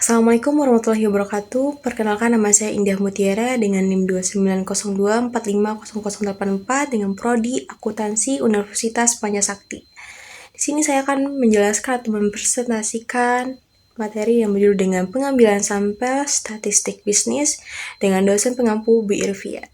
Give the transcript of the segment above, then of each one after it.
Assalamualaikum warahmatullahi wabarakatuh. Perkenalkan, nama saya Indah Mutiara dengan NIM 2902450084 dengan prodi Akuntansi Universitas Panjasakti. Di sini saya akan menjelaskan atau mempresentasikan materi yang berjudul dengan pengambilan sampel statistik bisnis dengan dosen pengampu Bu Irvia.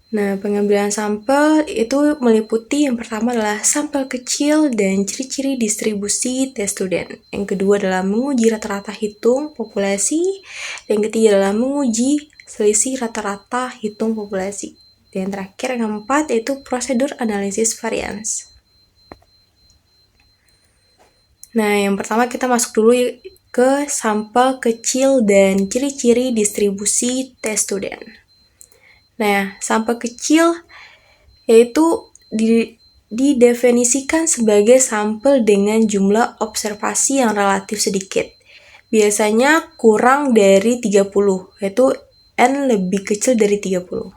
Nah, pengambilan sampel itu meliputi yang pertama adalah sampel kecil dan ciri-ciri distribusi tes student. Yang kedua adalah menguji rata-rata hitung populasi. Dan yang ketiga adalah menguji selisih rata-rata hitung populasi. Dan yang terakhir yang keempat yaitu prosedur analisis varians. Nah, yang pertama kita masuk dulu ke sampel kecil dan ciri-ciri distribusi tes student. Nah, sampel kecil yaitu didefinisikan sebagai sampel dengan jumlah observasi yang relatif sedikit. Biasanya kurang dari 30, yaitu N lebih kecil dari 30.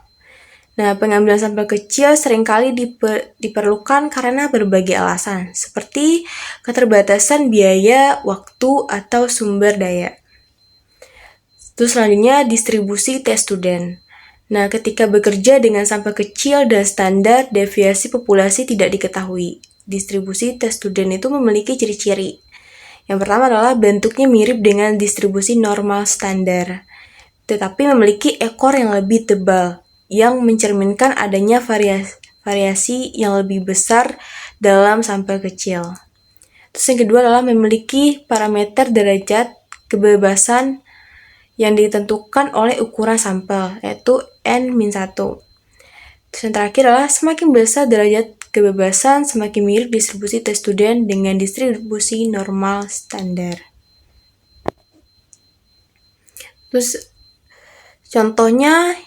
Nah, pengambilan sampel kecil seringkali diperlukan karena berbagai alasan, seperti keterbatasan biaya, waktu, atau sumber daya. Terus selanjutnya distribusi tes student. Nah, ketika bekerja dengan sampel kecil dan standar, deviasi populasi tidak diketahui. Distribusi tes student itu memiliki ciri-ciri. Yang pertama adalah bentuknya mirip dengan distribusi normal standar, tetapi memiliki ekor yang lebih tebal, yang mencerminkan adanya variasi yang lebih besar dalam sampel kecil. Terus yang kedua adalah memiliki parameter derajat kebebasan yang ditentukan oleh ukuran sampel, yaitu N-1. Terus yang terakhir adalah semakin besar derajat kebebasan, semakin mirip distribusi tes student dengan distribusi normal standar. Terus contohnya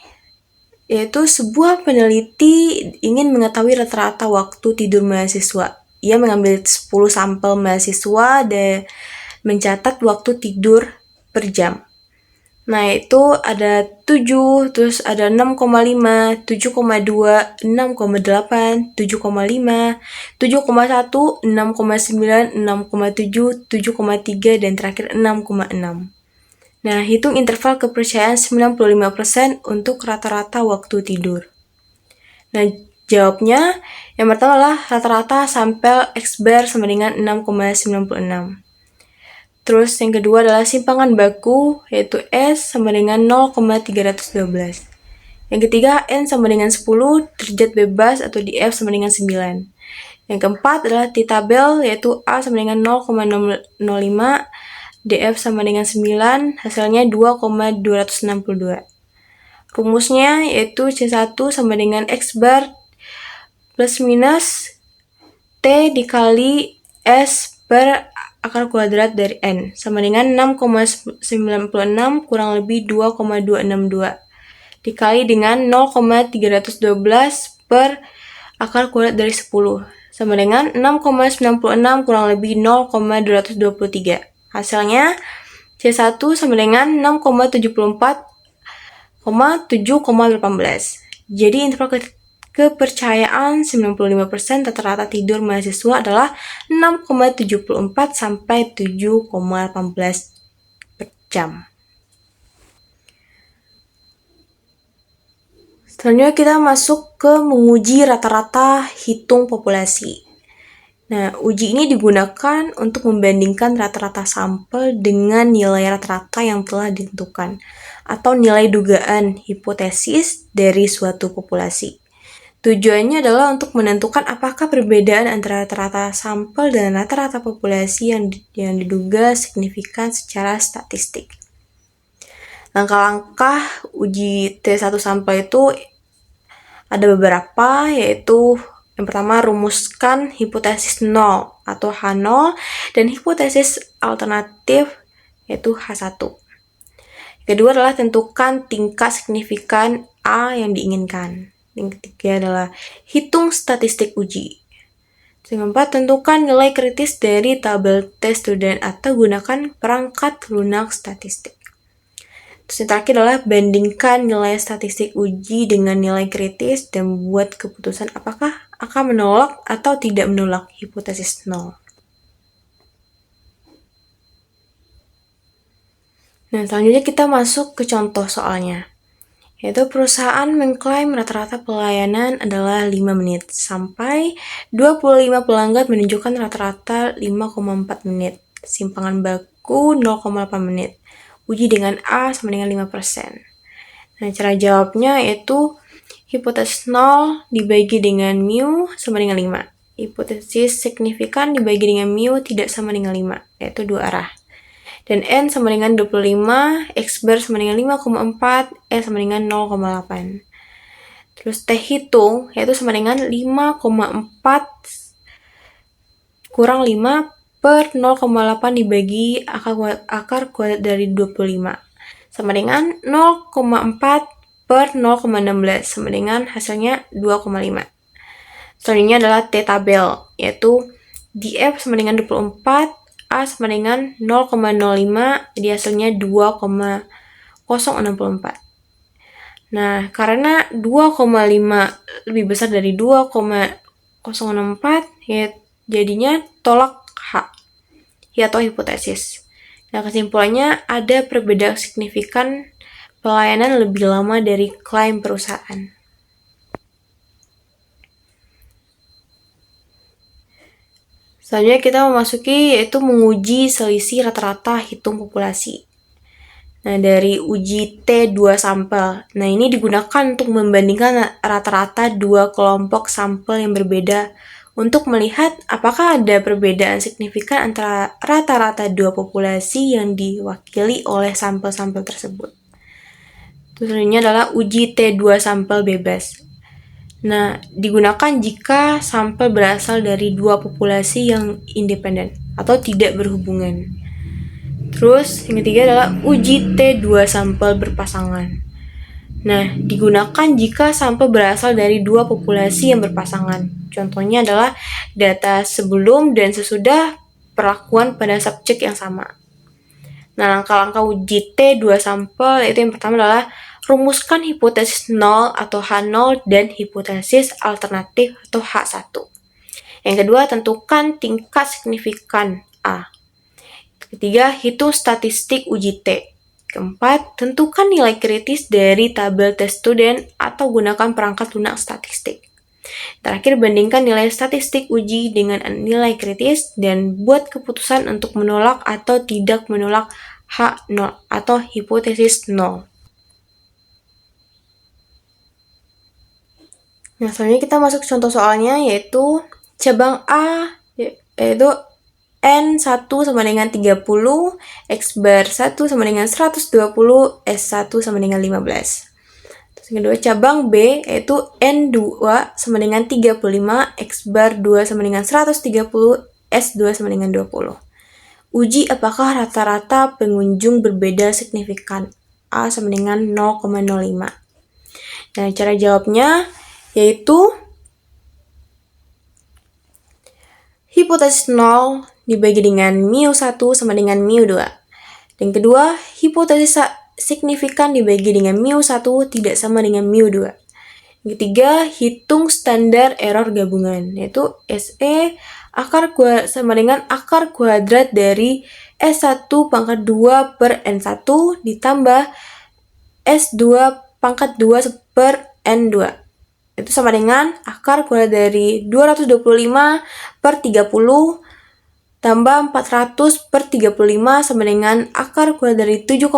yaitu sebuah peneliti ingin mengetahui rata-rata waktu tidur mahasiswa. Ia mengambil 10 sampel mahasiswa dan mencatat waktu tidur per jam. Nah, itu ada 7, terus ada 6,5, 7,2, 6,8, 7,5, 7,1, 6,9, 6,7, 7,3, dan terakhir 6,6. Nah, hitung interval kepercayaan 95% untuk rata-rata waktu tidur. Nah, jawabnya yang pertama adalah rata-rata sampel X-bar sama dengan 6,96. Terus yang kedua adalah simpangan baku, yaitu S sama dengan 0,312. Yang ketiga, N sama dengan 10, derajat bebas atau df sama dengan 9. Yang keempat adalah di tabel, yaitu A sama dengan 0,005, df sama dengan 9, hasilnya 2,262. Rumusnya yaitu C1 sama dengan X bar plus minus T dikali S per akar kuadrat dari N sama dengan 6,96 kurang lebih 2,262 dikali dengan 0,312 per akar kuadrat dari 10 sama dengan 6,96 kurang lebih 0,223. Hasilnya C1 sama dengan 6,74,7,18. Jadi interval kepercayaan 95% rata-rata tidur mahasiswa adalah 6,74 sampai 7,18 per jam. Selanjutnya kita masuk ke menguji rata-rata hitung populasi. Nah, uji ini digunakan untuk membandingkan rata-rata sampel dengan nilai rata-rata yang telah ditentukan atau nilai dugaan hipotesis dari suatu populasi. Tujuannya adalah untuk menentukan apakah perbedaan antara rata-rata sampel dan rata-rata populasi yang diduga signifikan secara statistik. Langkah-langkah uji T1 sampel itu ada beberapa, yaitu yang pertama, rumuskan hipotesis 0 atau H0 dan hipotesis alternatif yaitu H1. Kedua adalah tentukan tingkat signifikan A yang diinginkan. Yang ketiga adalah hitung statistik uji. Yang keempat, tentukan nilai kritis dari tabel tes student atau gunakan perangkat lunak statistik. Terus yang terakhir adalah bandingkan nilai statistik uji dengan nilai kritis dan buat keputusan apakah akan menolak atau tidak menolak hipotesis 0. Nah, selanjutnya kita masuk ke contoh soalnya. Yaitu perusahaan mengklaim rata-rata pelayanan adalah 5 menit, sampai 25 pelanggan menunjukkan rata-rata 5,4 menit. Simpangan baku 0,8 menit. Uji dengan A sama dengan 5%. Nah, cara jawabnya yaitu hipotesis 0 dibagi dengan mu sama dengan 5. Hipotesis signifikan dibagi dengan mu tidak sama dengan 5, yaitu dua arah. Dan N sama dengan 25, X bar sama dengan 5,4, E sama dengan 0,8. Terus T hitung, yaitu sama dengan 5,4 kurang 5 per 0,8 dibagi akar kuadrat dari 25. Sama dengan 0,4 per 0,16, sama dengan hasilnya 2,5. Selanjutnya adalah T tabel, yaitu df sama dengan 24, A sama dengan 0,05, jadi hasilnya 2,064. Nah, karena 2,5 lebih besar dari 2,064, ya jadinya tolak H, atau hipotesis. Nah, kesimpulannya ada perbedaan signifikan pelayanan lebih lama dari klaim perusahaan. Selanjutnya kita memasuki yaitu menguji selisih rata-rata hitung populasi. Nah, dari uji T2 sampel. Nah, ini digunakan untuk membandingkan rata-rata dua kelompok sampel yang berbeda untuk melihat apakah ada perbedaan signifikan antara rata-rata dua populasi yang diwakili oleh sampel-sampel tersebut. Selanjutnya adalah uji T2 sampel bebas. Nah, digunakan jika sampel berasal dari dua populasi yang independen atau tidak berhubungan. Terus, yang ketiga adalah uji T2 sampel berpasangan. Nah, digunakan jika sampel berasal dari dua populasi yang berpasangan. Contohnya adalah data sebelum dan sesudah perlakuan pada subjek yang sama. Nah, langkah-langkah uji T2 sampel itu yang pertama adalah rumuskan hipotesis 0 atau H0 dan hipotesis alternatif atau H1. Yang kedua, tentukan tingkat signifikan A. Ketiga, hitung statistik uji T. Keempat, tentukan nilai kritis dari tabel tes student atau gunakan perangkat lunak statistik. Terakhir, bandingkan nilai statistik uji dengan nilai kritis dan buat keputusan untuk menolak atau tidak menolak H0 atau hipotesis 0. Nah, selanjutnya kita masuk ke contoh soalnya, yaitu cabang A, yaitu N1 sama dengan 30, X bar 1 sama dengan 120, S1 sama dengan 15. Terus yang kedua, cabang B, yaitu N2 sama dengan 35, X bar 2 sama dengan 130, S2 sama dengan 20. Uji apakah rata-rata pengunjung berbeda signifikan. A sama dengan 0,05. Nah, cara jawabnya yaitu hipotesis 0 dibagi dengan mu1 sama dengan mu2. Dan kedua, hipotesis signifikan dibagi dengan mu1 tidak sama dengan mu2. Yang ketiga, hitung standar error gabungan, yaitu SE sama dengan akar kuadrat dari S1 pangkat 2 per N1 ditambah S2 pangkat 2 per N2. Itu sama dengan akar kuadrat dari 225 per 30 tambah 400 per 35 sama dengan akar kuadrat dari 7,5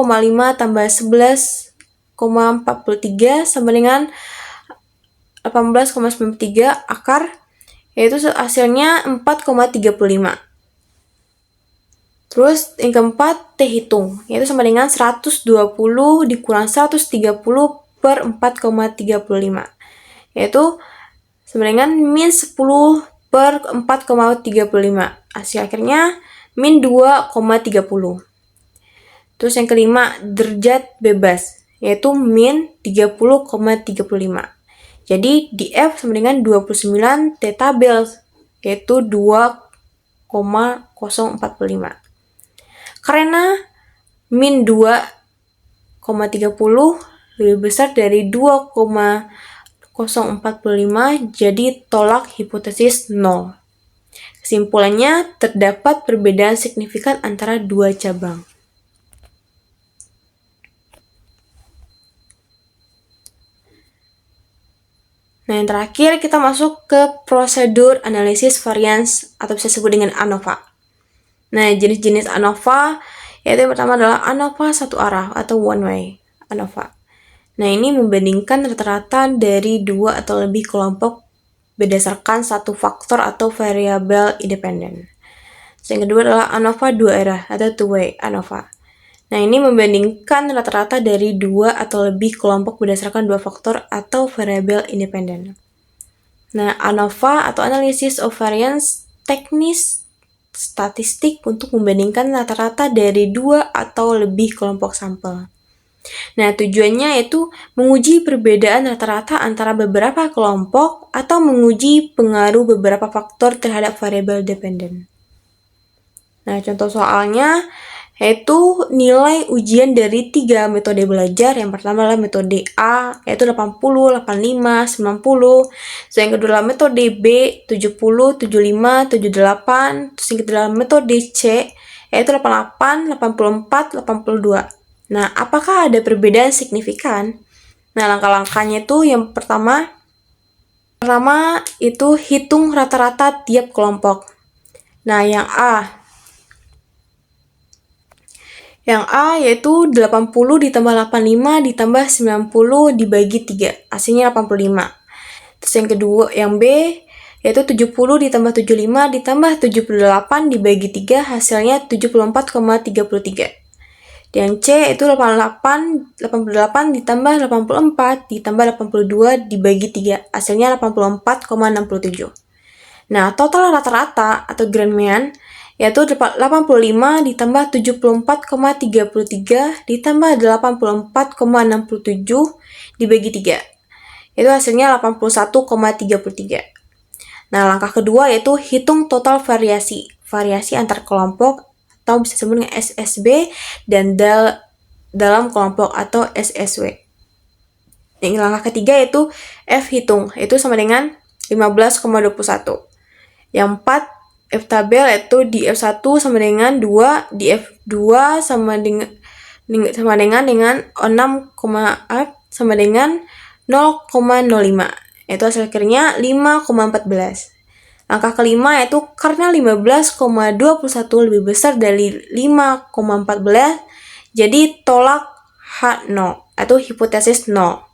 tambah 11,43 sama dengan 18,93 akar, yaitu hasilnya 4,35. Terus yang keempat, T hitung, yaitu sama dengan 120 dikurang 130 per 4,35. Yaitu sama dengan min 10 per 4,35. Hasil akhirnya min 2,30. Terus yang kelima, derajat bebas, yaitu min 30,35. Jadi df sama dengan 29 T tabel, yaitu 2,045. Karena min 2,30 lebih besar dari 2,045, jadi tolak hipotesis 0. Kesimpulannya, terdapat perbedaan signifikan antara dua cabang. Nah, yang terakhir kita masuk ke prosedur analisis variance atau bisa disebut dengan ANOVA. Nah, jenis-jenis ANOVA yaitu yang pertama adalah ANOVA satu arah atau one way ANOVA. Nah, ini membandingkan rata-rata dari dua atau lebih kelompok berdasarkan satu faktor atau variabel independen. Yang kedua adalah ANOVA dua arah atau two way ANOVA. Nah, ini membandingkan rata-rata dari dua atau lebih kelompok berdasarkan dua faktor atau variabel independen. Nah, ANOVA atau Analysis of Variance teknis statistik untuk membandingkan rata-rata dari dua atau lebih kelompok sampel. Nah, tujuannya yaitu menguji perbedaan rata-rata antara beberapa kelompok atau menguji pengaruh beberapa faktor terhadap variabel dependen. Nah, contoh soalnya yaitu nilai ujian dari 3 metode belajar. Yang pertama adalah metode A, yaitu 80, 85, 90. Yang kedua adalah metode B, 70, 75, 78. Terus yang ketiga adalah metode C, yaitu 88, 84, 82. Nah, apakah ada perbedaan signifikan? Nah, langkah-langkahnya itu yang pertama itu hitung rata-rata tiap kelompok. Nah, yang A yaitu 80 ditambah 85 ditambah 90 dibagi 3, hasilnya 85. Terus yang kedua, yang B yaitu 70 ditambah 75 ditambah 78 dibagi 3, hasilnya 74,33. Dan C itu 88 ditambah 84 ditambah 82 dibagi 3, hasilnya 84,67. Nah, total rata-rata atau grand mean yaitu 85 ditambah 74,33 ditambah 84,67 dibagi 3. Itu hasilnya 81,33. Nah, langkah kedua yaitu hitung total variasi antar kelompok atau bisa disebut dengan SSB dan dalam kelompok atau SSW. Yang langkah ketiga yaitu F hitung, itu sama dengan 15,21. Yang 4 F tabel yaitu di F1 sama dengan 2, di F2 sama dengan 6, sama dengan 0,05. Itu hasil akhirnya 5,14. Langkah kelima yaitu karena 15,21 lebih besar dari 5,14, jadi tolak H0 atau hipotesis 0.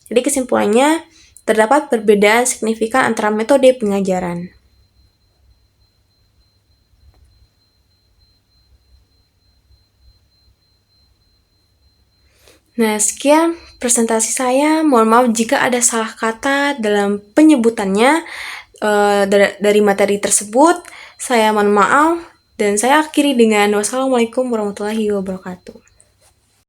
Jadi kesimpulannya, terdapat perbedaan signifikan antara metode pengajaran. Nah, sekian presentasi saya. Mohon maaf jika ada salah kata dalam penyebutannya dari materi tersebut. Saya mohon maaf dan saya akhiri dengan wassalamualaikum warahmatullahi wabarakatuh.